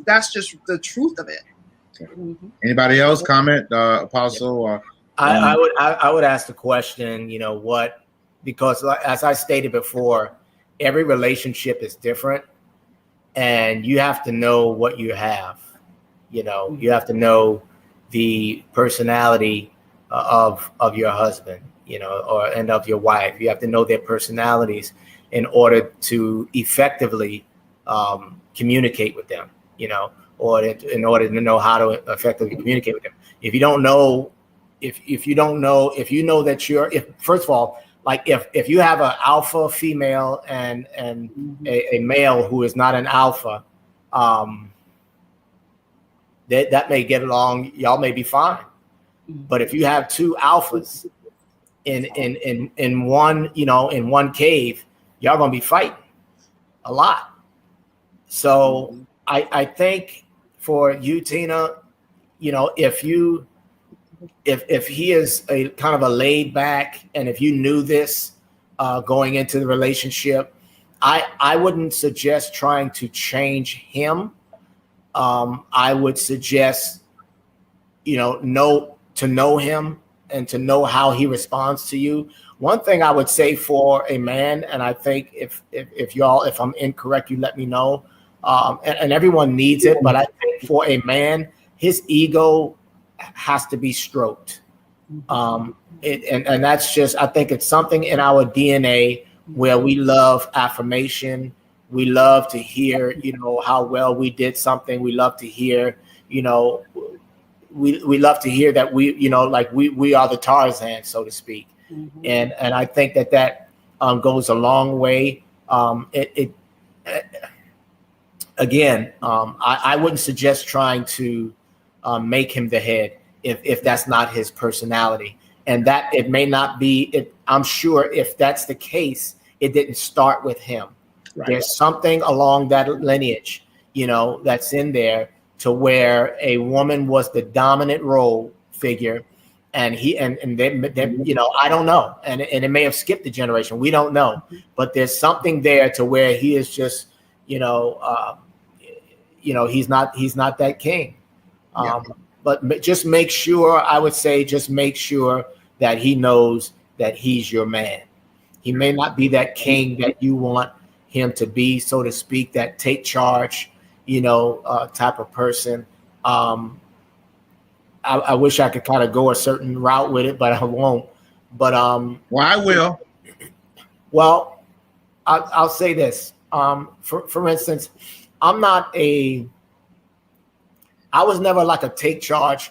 that's just the truth of it. Okay. Anybody else comment, Apostle? Or I would ask the question, what, because as I stated before, every relationship is different, and you have to know what you have. You have to know the personality of your husband, and of your wife. You have to know their personalities in order to effectively communicate with them, or in order to know how to effectively communicate with them. If you don't know, if you know that first of all, like if you have an alpha female and a male who is not an alpha, that may get along, y'all may be fine. But if you have two alphas in one cave, y'all gonna be fighting a lot. So I think for you, Tina, if he is a kind of a laid back, and if you knew this going into the relationship, I wouldn't suggest trying to change him. I would suggest, to know him and to know how he responds to you. One thing I would say for a man, and I think if I'm incorrect, you let me know. And everyone needs it, but I think for a man, his ego has to be stroked. And that's just, I think it's something in our DNA where we love affirmation. We love to hear, how well we did something. We love to hear, we love to hear that we are the Tarzan, so to speak. Mm-hmm. And I think that goes a long way. Again, I wouldn't suggest trying to make him the head if that's not his personality, and that it may not be. I'm sure if that's the case, it didn't start with him. Right. There's something along that lineage, that's in there to where a woman was the dominant role figure, and he and then I don't know, and it may have skipped a generation. We don't know, but there's something there to where he is just he's not that king. But just make sure, I would say, that he knows that he's your man. He may not be that king that you want him to be, so to speak, that take charge, type of person. I wish I could kind of go a certain route with it, but I won't. But well, I will. Well, I'll say this. For instance, I was never like a take charge.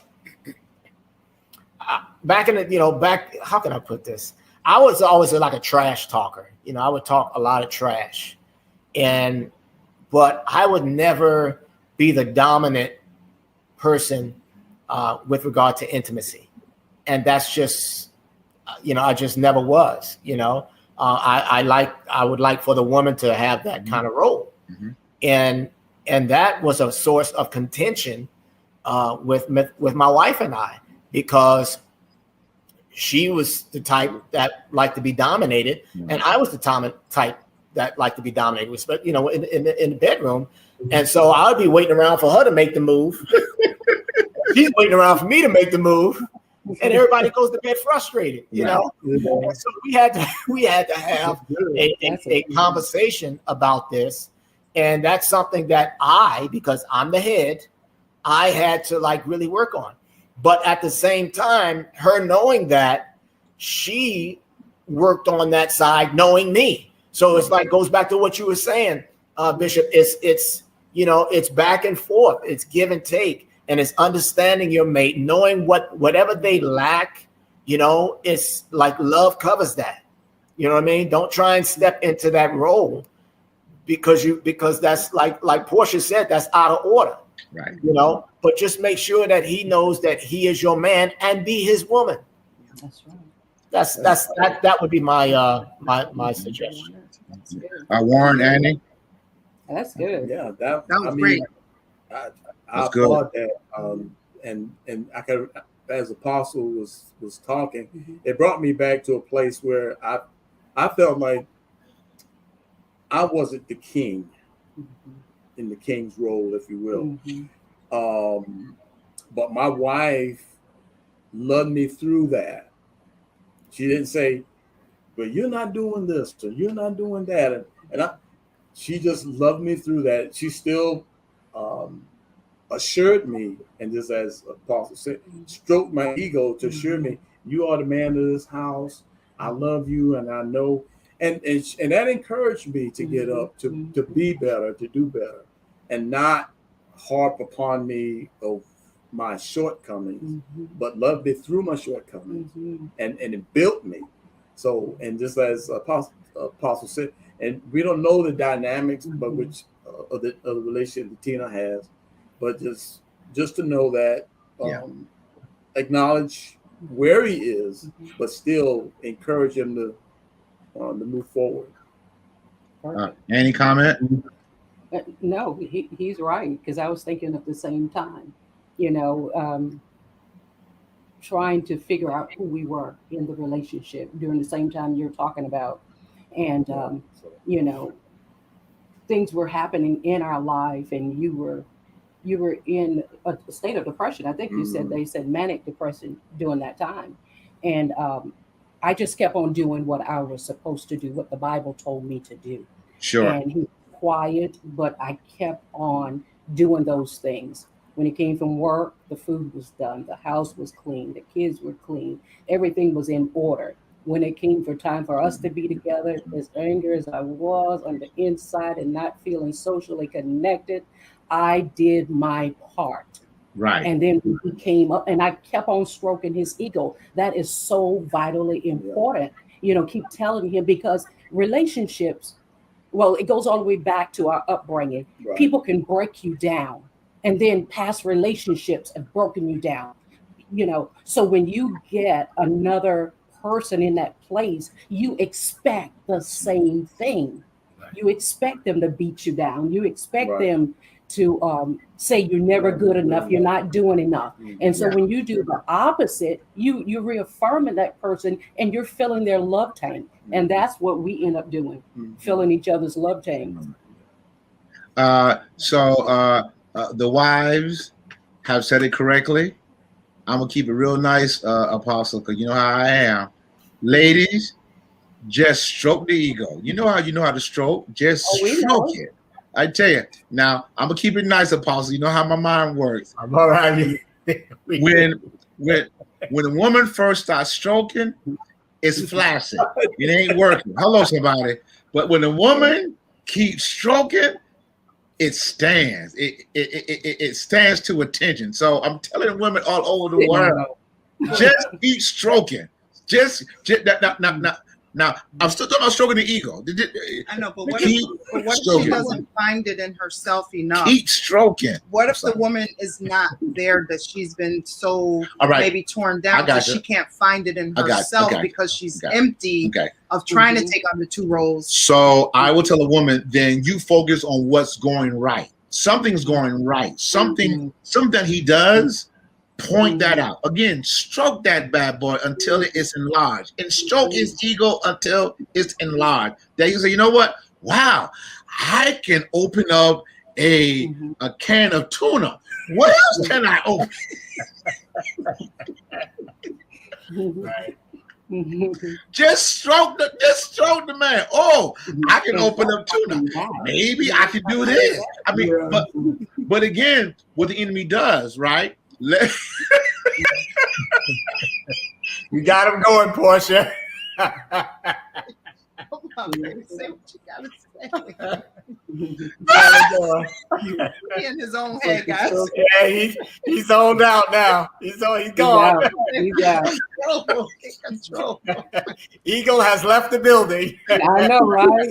Back in the, how can I put this? I was always like a trash talker. I would talk a lot of trash, but I would never be the dominant person with regard to intimacy. And that's just, I just never was, I would like for the woman to have that kind of role. Mm-hmm. And that was a source of contention with my wife and I, because she was the type that liked to be dominated, and I was the type that liked to be dominated, but in the bedroom. And so I would be waiting around for her to make the move. She's waiting around for me to make the move, and everybody goes to bed frustrated, know. And so we had to have a conversation about this, and that's something that because I'm the head, I had to really work on. But at the same time, her knowing that, she worked on that side, knowing me. So it's goes back to what you were saying, Bishop. It's back and forth. It's give and take, and it's understanding your mate, knowing whatever they lack. It's like love covers that. You know what I mean? Don't try and step into that role because that's like Portia said, that's out of order. Right. But just make sure that he knows that he is your man, and be his woman. That's right. That would be my my suggestion. Warren, Andy. That's good. Yeah, that was great. I applaud that. And I could, as Apostle was talking, mm-hmm. It brought me back to a place where I felt like I wasn't the king. Mm-hmm. in the king's role, if you will. But my wife loved me through that. She didn't say, "But you're not doing this or you're not doing that," she just loved me through that. She still assured me, and just as Apostle said, stroked my ego to assure me, "You are the man of this house. I love you, and I know." And that encouraged me to get up, to be better, to do better, and not harp upon me of my shortcomings, but love me through my shortcomings, and it built me. So, and just as Apostle said, and we don't know the dynamics, but which of the relationship that Tina has, but just to know that, acknowledge where he is, but still encourage him to move forward. Any comment? No, he's right, because I was thinking at the same time, you know, trying to figure out who we were in the relationship during the same time you're talking about. And, you know, things were happening in our life, and you were in a state of depression. I think you said, they said manic depression during that time. And I just kept on doing what I was supposed to do, what the Bible told me to do. Sure. And he was quiet, but I kept on doing those things. When he came from work, the food was done, the house was clean, the kids were clean, everything was in order. When it came for time for us to be together, as angry as I was on the inside and not feeling socially connected, I did my part. Right. And then he came up, and I kept on stroking his ego. That is so vitally important. You know, keep telling him, because relationships, well, it goes all the way back to our upbringing. Right. People can break you down, and then past relationships have broken you down. You know, so when you get another person in that place, you expect the same thing. Right. You expect them to beat you down. You expect them to say you're never good enough, you're not doing enough. And so when you do the opposite, you're reaffirming that person, and you're filling their love tank. And that's what we end up doing, filling each other's love tanks. So the wives have said it correctly. I'm gonna keep it real nice, Apostle, because you know how I am. Ladies, just stroke the ego. You know how to stroke. Just stroke it. I tell you. Now, I'm gonna keep it nice, Apostle. You know how my mind works. I'm all right. when a woman first starts stroking, it's flaccid. It ain't working. Hello, somebody. But when a woman keeps stroking, it stands. It stands to attention. So I'm telling women all over the world, just keep stroking. Just now, I'm still talking about stroking the ego. I know, but what if she doesn't find it in herself enough? Keep stroking. What if the woman is not there, that she's been so maybe torn down that she can't find it in herself because she's empty of trying to take on the two roles? So I will tell a woman, then you focus on what's going right. Something's going right. Something that he does. Point that out. Again, stroke that bad boy until it is enlarged, and stroke his ego until it's enlarged. Then you say, you know what? Wow, I can open up a can of tuna. What else can I open? Right. Just stroke the man. Oh, I can open up tuna. Maybe I can do this. I mean, but again, what the enemy does, right? You got him going, Portia. Come on, baby, say what you gotta say. He in his own head, guys. Okay, he's zoned out now. He's gone. He's out. Control. Eagle has left the building. I know, right?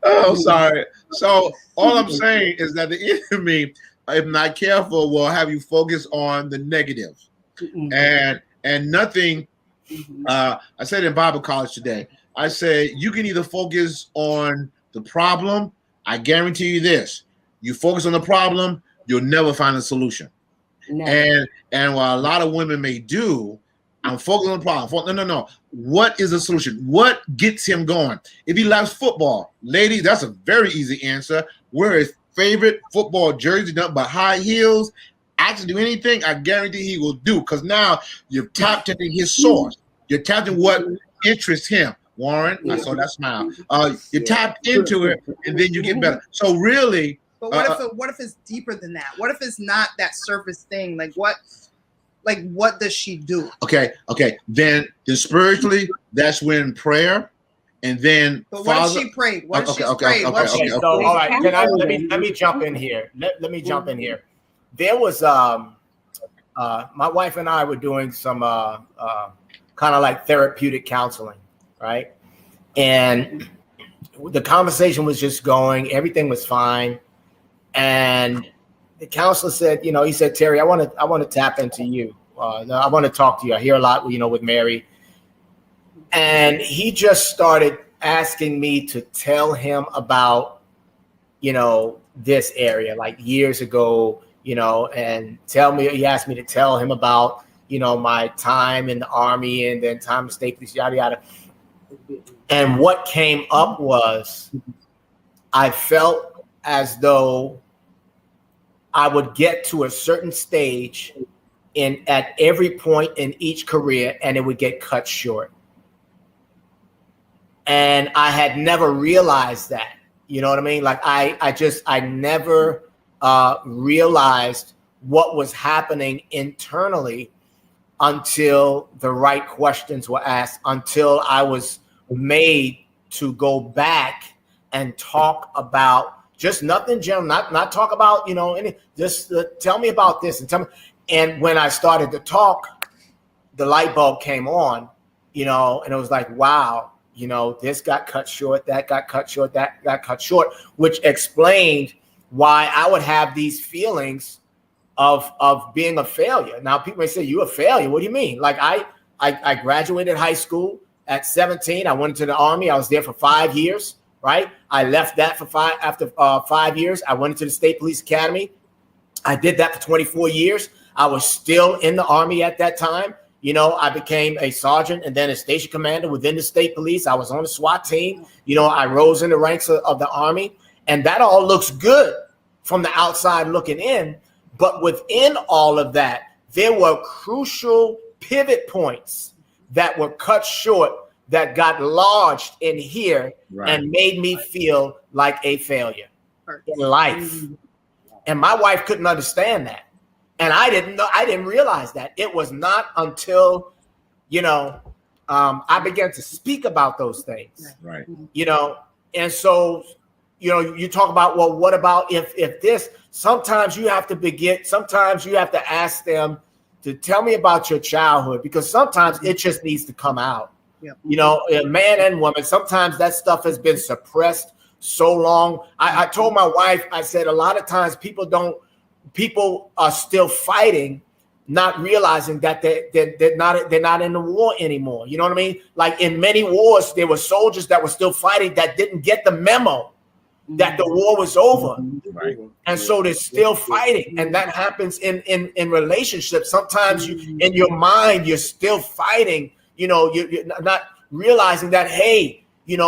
Oh, sorry. So all I'm saying is that the enemy, if not careful, will have you focus on the negative. And nothing. I said in Bible college today, I say you can either focus on the problem. I guarantee you this: you focus on the problem, you'll never find a solution. No. And while a lot of women may do, I'm focused on the problem. No. What is the solution? What gets him going? If he loves football, ladies, that's a very easy answer. Where is favorite football jersey, nothing but high heels, ask him to do anything, I guarantee he will do. Because now you've tapped into his source. You're tapped into what interests him. Warren, I saw that smile. You tapped into it, and then you get better. So really, but what if it's deeper than that? What if it's not that surface thing? Like what does she do? Okay. Then spiritually, that's when prayer, and then. But what if she prayed? What if she prayed? Okay. So all right, let me jump in here. Let me jump in here. There was my wife and I were doing some kind of like therapeutic counseling, right? And the conversation was just going, everything was fine. And the counselor said, he said, Terry, I want to tap into you. I want to talk to you. I hear a lot, with Mary. And he just started asking me to tell him about, this area, like years ago, and he asked me to tell him about, my time in the Army and then time in the state police, yada, yada. And what came up was I felt as though I would get to a certain stage at every point in each career and it would get cut short. And I had never realized that, you know what I mean? Like I never realized what was happening internally until the right questions were asked, until I was made to go back and talk about just nothing general, not talk about, just tell me about this and tell me. And when I started to talk, the light bulb came on, and it was like, wow, this got cut short, that got cut short, that got cut short, which explained why I would have these feelings of being a failure. Now people may say, you a failure? What do you mean? Like I graduated high school at 17. I went into the Army. I was there for 5 years, right? I left that after 5 years. I went into the State Police Academy. I did that for 24 years. I was still in the Army at that time. I became a sergeant and then a station commander within the state police. I was on the SWAT team. I rose in the ranks of the Army, and that all looks good from the outside looking in. But within all of that, there were crucial pivot points that were cut short, that got lodged in here, right, and made me feel like a failure in life. And my wife couldn't understand that. And I didn't realize that. It was not until, I began to speak about those things. Right. And so, you talk about, well, what about if this? Sometimes you have to ask them to tell me about your childhood, because sometimes it just needs to come out. Yep. Man and woman, sometimes that stuff has been suppressed so long. I told my wife, I said, a lot of times people are still fighting, not realizing that they're not in the war anymore. You know what I mean? Like in many wars, there were soldiers that were still fighting that didn't get the memo that the war was over. Right. And so they're still fighting. And that happens in relationships. Sometimes in your mind, you're still fighting, you're not realizing that, hey, you're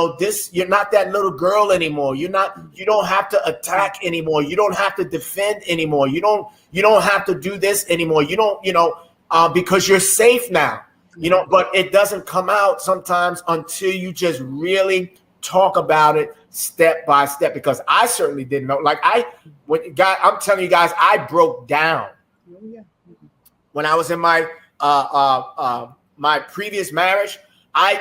not that little girl anymore. You don't have to attack anymore. You don't have to defend anymore. You don't have to do this anymore. You don't, because you're safe now, but it doesn't come out sometimes until you just really talk about it step by step, because I certainly didn't know. Like I'm telling you guys, I broke down when I was in my my previous marriage.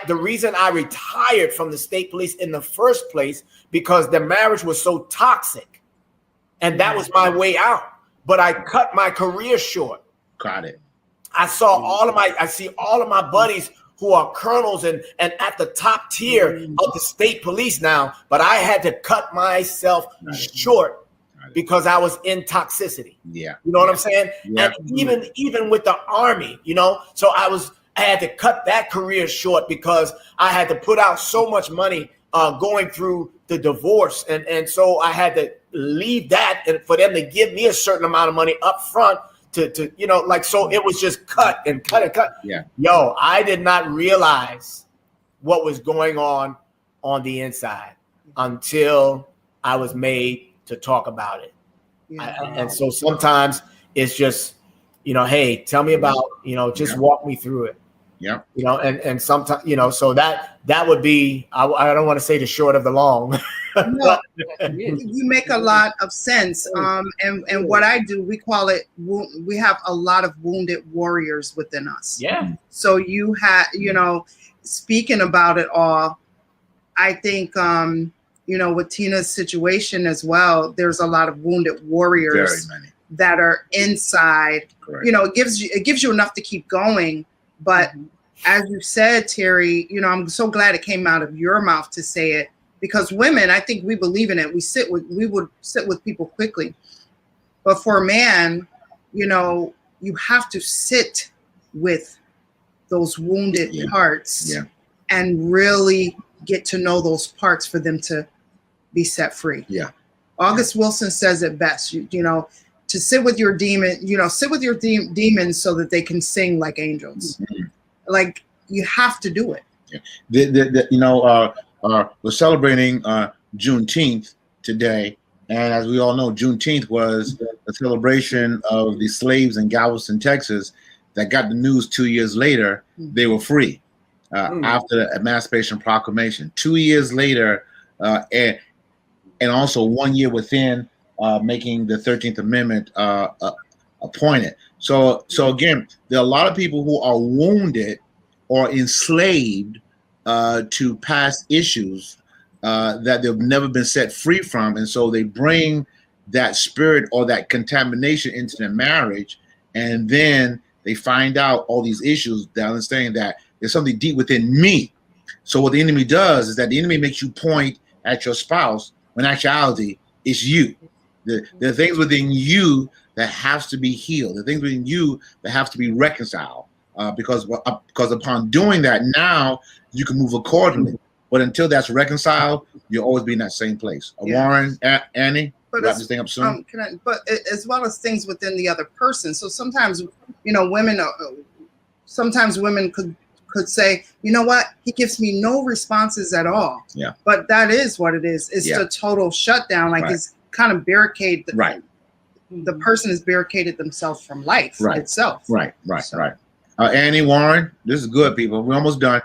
The reason I retired from the state police in the first place, because the marriage was so toxic, and that was my way out. But I cut my career short. Got it. I see all of my buddies who are colonels and at the top tier of the state police now, but I had to cut myself short because I was in toxicity. Yeah. You know what I'm saying? Yeah. And even with the Army, so I had to cut that career short because I had to put out so much money going through the divorce. And so I had to leave that, and for them to give me a certain amount of money up front to so it was just cut and cut and cut. Yeah. Yo, I did not realize what was going on the inside until I was made to talk about it. Yeah. And so sometimes it's just, hey, tell me about, just walk me through it. Yeah. And sometimes, so that would be, I don't want to say the short of the long. No, you make a lot of sense. And what I do, we call it, we have a lot of wounded warriors within us. Yeah. So you have, speaking about it all, I think, with Tina's situation as well, there's a lot of wounded warriors that are inside. Correct. It gives you enough to keep going. But as you said, Terry, I'm so glad it came out of your mouth to say it, because women, I think we believe in it. We would sit with people quickly. But for a man, you have to sit with those wounded parts and really get to know those parts for them to be set free. Yeah. August Wilson says it best, to sit with your demon, sit with your demons so that they can sing like angels. Mm-hmm. Like, you have to do it. Yeah. We're celebrating Juneteenth today. And as we all know, Juneteenth was a celebration of the slaves in Galveston, Texas, that got the news 2 years later, they were free after the Emancipation Proclamation. 2 years later, and also 1 year within making the 13th Amendment appointed. So again, there are a lot of people who are wounded or enslaved to past issues that they've never been set free from. And so they bring that spirit or that contamination into their marriage, and then they find out all these issues, that understanding that there's something deep within me. So what the enemy does is that the enemy makes you point at your spouse, when in actuality, it's you. There are things within you that have to be healed. There are things within you that have to be reconciled. Because upon doing that, now you can move accordingly. But until that's reconciled, you'll always be in that same place. Warren, Annie, wrap this thing up soon. But as well as things within the other person. So sometimes, women could say, you know what, he gives me no responses at all. Yeah. But that is what it is. It's a total shutdown. Like, it's kind of barricade. The person has barricaded themselves from life itself. Right. Annie, Warren, this is good, people. We're almost done.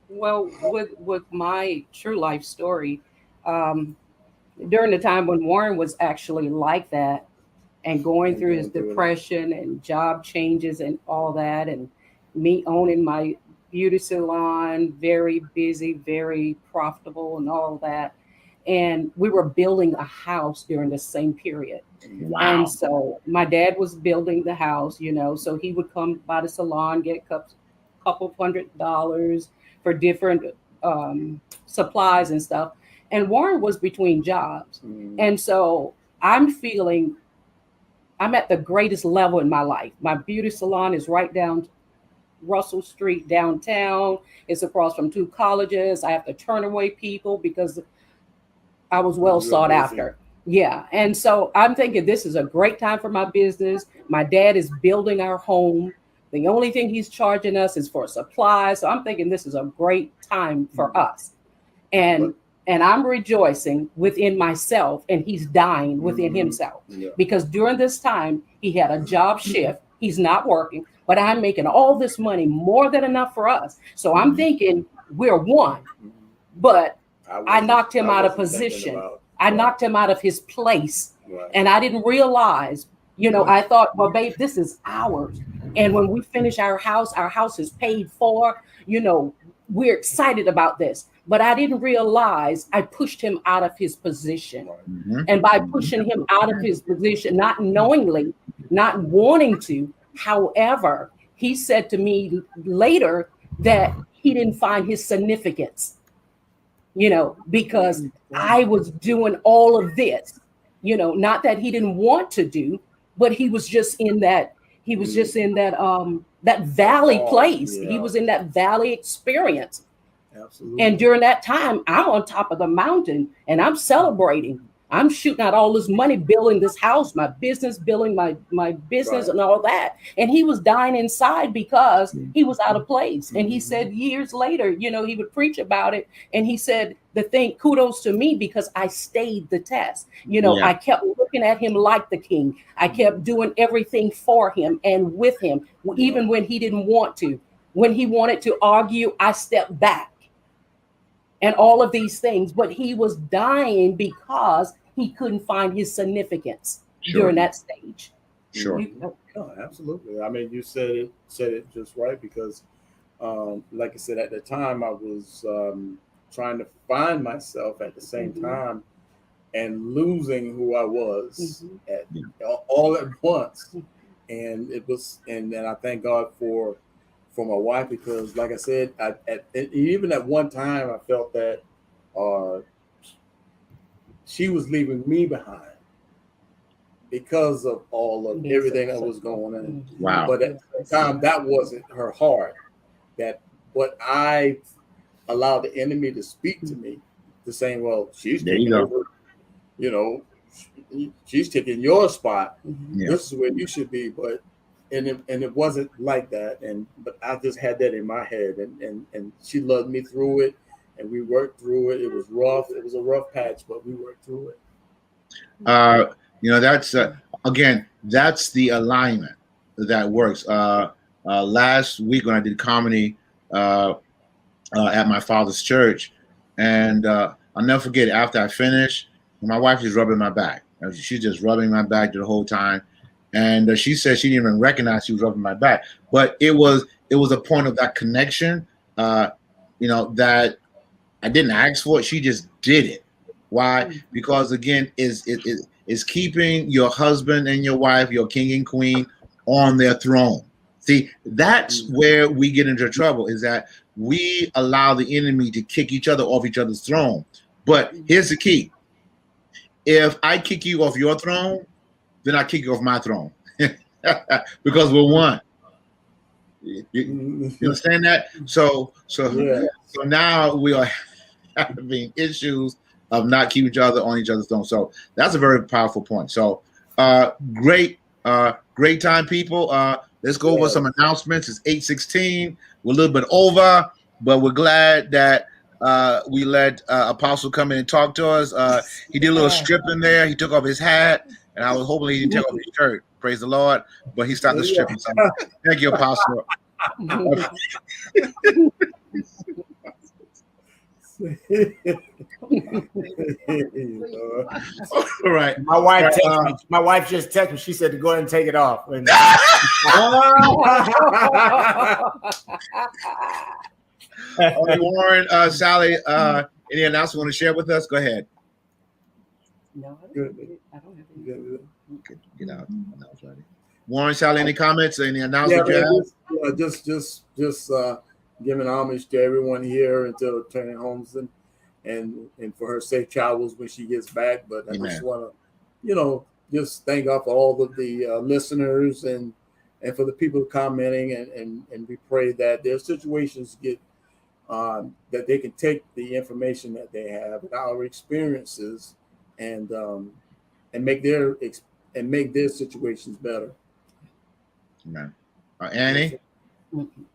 Well, with my true life story, during the time when Warren was actually like that and going through his depression and job changes and all that, and me owning my beauty salon, very busy, very profitable and all that. And we were building a house during the same period. Wow. And so my dad was building the house, so he would come by the salon, get a couple $100 for different supplies and stuff. And Warren was between jobs. And so I'm feeling I'm at the greatest level in my life. My beauty salon is right down Russell Street downtown. It's across from 2 colleges. I have to turn away people because I was well sought after. Yeah. And so I'm thinking this is a great time for my business. My dad is building our home. The only thing he's charging us is for supplies. So I'm thinking this is a great time for us. And I'm rejoicing within myself, and he's dying within himself. Yeah. Because during this time, he had a job shift. He's not working, but I'm making all this money, more than enough for us. So I'm thinking we're one. But I knocked him out of position. I knocked him out of his place. Right. And I didn't realize, I thought, well, babe, this is ours. And when we finish our house is paid for, we're excited about this. But I didn't realize I pushed him out of his position. Mm-hmm. And by pushing him out of his position, not knowingly, not wanting to, however, he said to me later that he didn't find his significance. Because I was doing all of this, not that he didn't want to do, but he was just in that, that valley place. Yeah. He was in that valley experience. Absolutely. And during that time, I'm on top of the mountain and I'm celebrating. I'm shooting out all this money building this house, my business, building my business Right. and all that. And he was dying inside because he was out of place. And he said years later, you know, he would preach about it. And he said, the thing, kudos to me because I stayed the test. You know, Yeah. I kept looking at him like the king. I kept doing everything for him and with him, even when he didn't want to. When he wanted to argue, I stepped back. And all of these things, but he was dying because he couldn't find his significance during that stage. Sure. No, absolutely. I mean, you said it just right because, like I said, at the time I was trying to find myself at the same time and losing who I was all at once, and it was, and I thank God for my wife because, like I said, even at one time I felt that she was leaving me behind because of all of everything that was going on. Wow. But at the time, that wasn't her heart. But I allowed the enemy to speak to me, to saying, "Well, she's taking over. You know, she's taking your spot. This is where you should be." But and it wasn't like that. But I just had that in my head, and she loved me through it, and we worked through it. It was rough. It was a rough patch, but we worked through it. You know, that's again, that's the alignment that works. Last week when I did comedy at my father's church, and I'll never forget, after I finished, my wife was rubbing my back. She's just rubbing my back the whole time, and she said she didn't even recognize she was rubbing my back, but it was a point of that connection. You know, that I didn't ask for it; she just did it. Why? Because again, is keeping your husband and your wife, your king and queen, on their throne. See, that's where we get into trouble, is that we allow the enemy to kick each other off each other's throne. But here's the key. If I kick you off your throne, then I kick you off my throne. Because we're one. You understand that? So now we are having issues of not keeping each other on each other's throne. So that's a very powerful point. So great time, people. Let's go over some announcements. It's 8:16. We're a little bit over, but we're glad that we let Apostle come in and talk to us. He did a little stripping there. He took off his hat, and I was hoping he didn't take off his shirt. Praise the Lord. But he started stripping. So thank you, Apostle. All right. My wife just texted me. She said to go ahead and take it off. Warren, Sally, any announcement you want to share with us? Go ahead. No, I don't have any. Get out. Warren, Sally, any comments? Any announcement you have? Just giving homage to everyone here until returning homes and for her safe travels when she gets back. But I just want to, just thank God for all of the listeners and for the people commenting, and we pray that their situations get that they can take the information that they have and our experiences and make their situations better. Amen. Annie?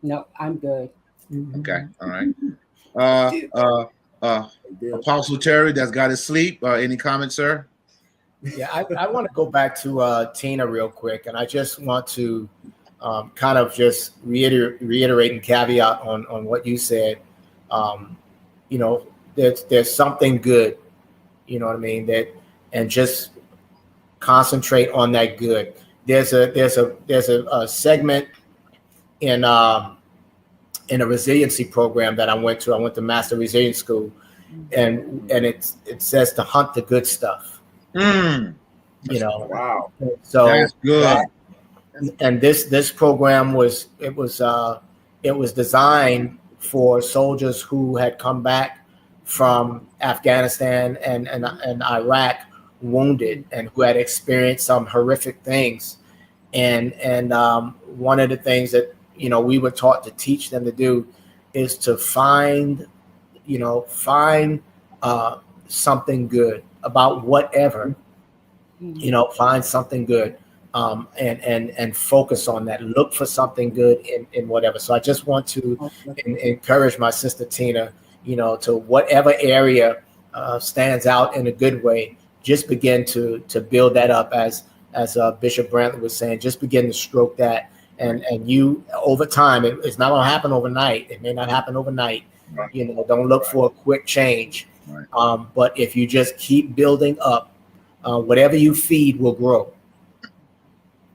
No, I'm good. Okay. All right. Apostle Terry, that's got to sleep. Any comments, sir? Yeah, I want to go back to Tina real quick, and I just want to kind of just reiterate and caveat on what you said. There's something good, you know what I mean, and just concentrate on that good. There's a segment in a resiliency program that I went to. I went to Master Resilience School, and it says to hunt the good stuff. Wow. So that's good. And this program was designed for soldiers who had come back from Afghanistan and Iraq wounded and who had experienced some horrific things. And one of the things that we were taught to teach them to do is to find something good about whatever, you know, find something good, and focus on that. Look for something good in whatever. So I just want to encourage my sister Tina, you know, to whatever area stands out in a good way, just begin to build that up, as Bishop Brantley was saying. Just begin to stroke that, and you, over time, it's not going to happen overnight. It may not happen overnight. Right. You know, don't look for a quick change. Right. But if you just keep building up, whatever you feed will grow.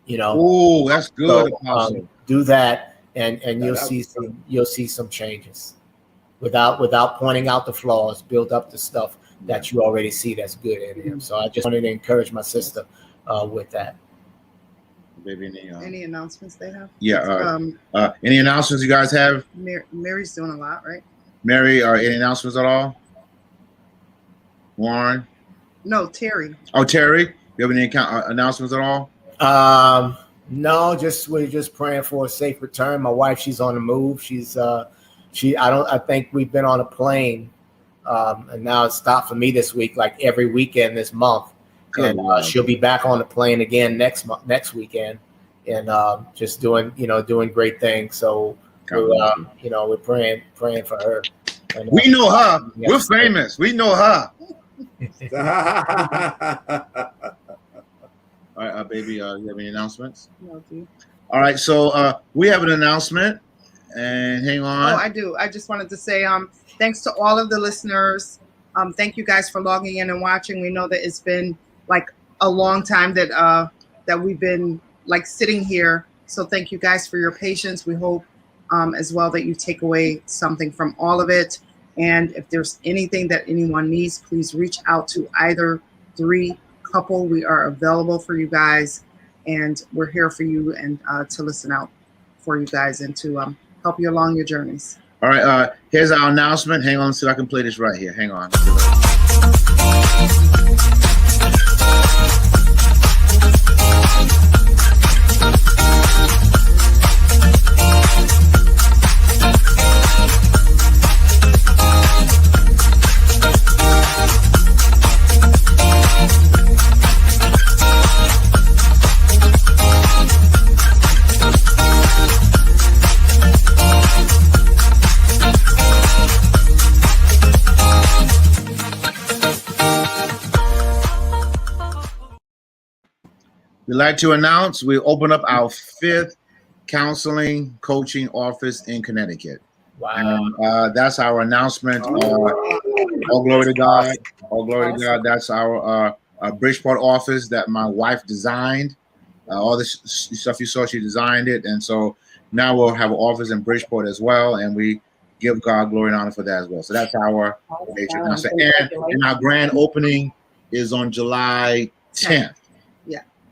You know. Oh, that's good. So, do that, and you'll see some changes. Without pointing out the flaws, build up the stuff that you already see that's good in him. So I just wanted to encourage my sister with that. Baby, any announcements they have? Yeah. Any announcements you guys have? Mary's doing a lot, right? Mary, any announcements at all? Warren? No, Terry. Oh, Terry, you have any announcements at all? No, we're just praying for a safe return. My wife, she's on the move. I think we've been on a plane, and now it's stopped for me this week, like every weekend this month. And she'll be back on the plane again next weekend, and just doing great things. So we're praying for her. And, we know her. We're famous. We know her. All right, baby, you have any announcements? No, dude. All right, so we have an announcement, and hang on. Oh, I do. I just wanted to say thanks to all of the listeners. Thank you guys for logging in and watching. We know that it's been like a long time that we've been like sitting here. So thank you guys for your patience. We hope as well that you take away something from all of it. And if there's anything that anyone needs, please reach out to either three couple. We are available for you guys, and we're here for you and to listen out for you guys and to help you along your journeys. All right, here's our announcement. Hang on, see if I can play this right here. Hang on. We'd like to announce we open up our 5th counseling coaching office in Connecticut. Wow. And, that's our announcement. All glory to God. All glory to God. That's our Bridgeport office that my wife designed. All this stuff you saw, she designed it. And so now we'll have an office in Bridgeport as well. And we give God glory and honor for that as well. So that's our major announcement. And our grand opening is on July 10th.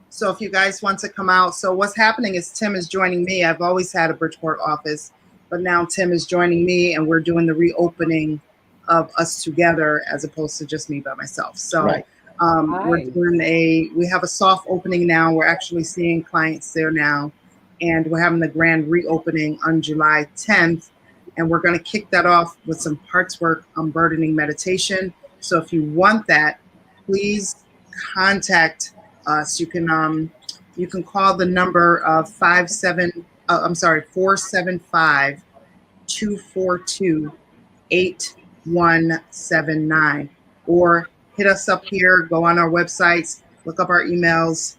So if you guys want to come out, so what's happening is Tim is joining me. I've always had a Bridgeport office, but now Tim is joining me, and we're doing the reopening of us together as opposed to just me by myself. So we're doing we have a soft opening now. We're actually seeing clients there now, and we're having the grand reopening on July 10th, and we're going to kick that off with some parts work unburdening meditation. So if you want that, please contact us. You can call the number of 475-242-8179, or hit us up here, go on our websites, look up our emails,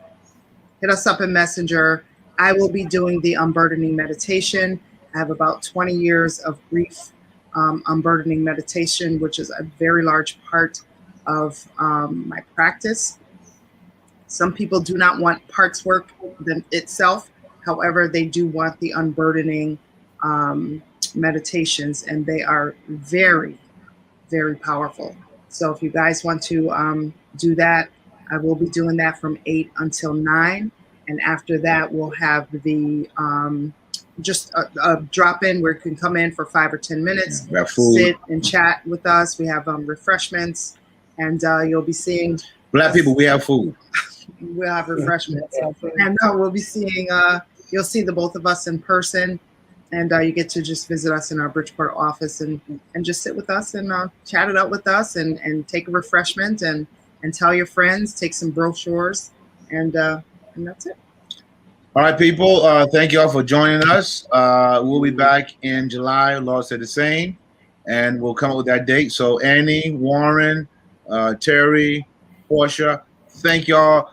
hit us up in Messenger. I will be doing the unburdening meditation. I have about 20 years of grief unburdening meditation, which is a very large part of my practice. Some people do not want parts work itself. However, they do want the unburdening meditations, and they are very, very powerful. So if you guys want to do that, I will be doing that from 8 until 9. And after that, we'll have the just a drop in where you can come in for 5 or 10 minutes, sit and chat with us. We have refreshments, and you'll be seeing Black people. We have food. We'll have refreshments, and we'll be seeing. You'll see the both of us in person, and you get to just visit us in our Bridgeport office and just sit with us and chat it out with us and take a refreshment and and tell your friends, take some brochures, and that's it. All right, people. Thank you all for joining us. We'll be back in July. Lord said the same, and we'll come up with that date. So Annie, Warren, Terry, Portia, thank y'all.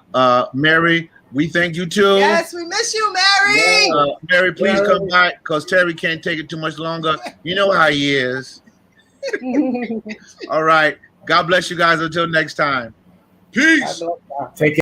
Mary, we thank you too. Yes, we miss you, Mary. Mary, please come back because Terry can't take it too much longer. You know how he is. All right. God bless you guys until next time. Peace. Take care.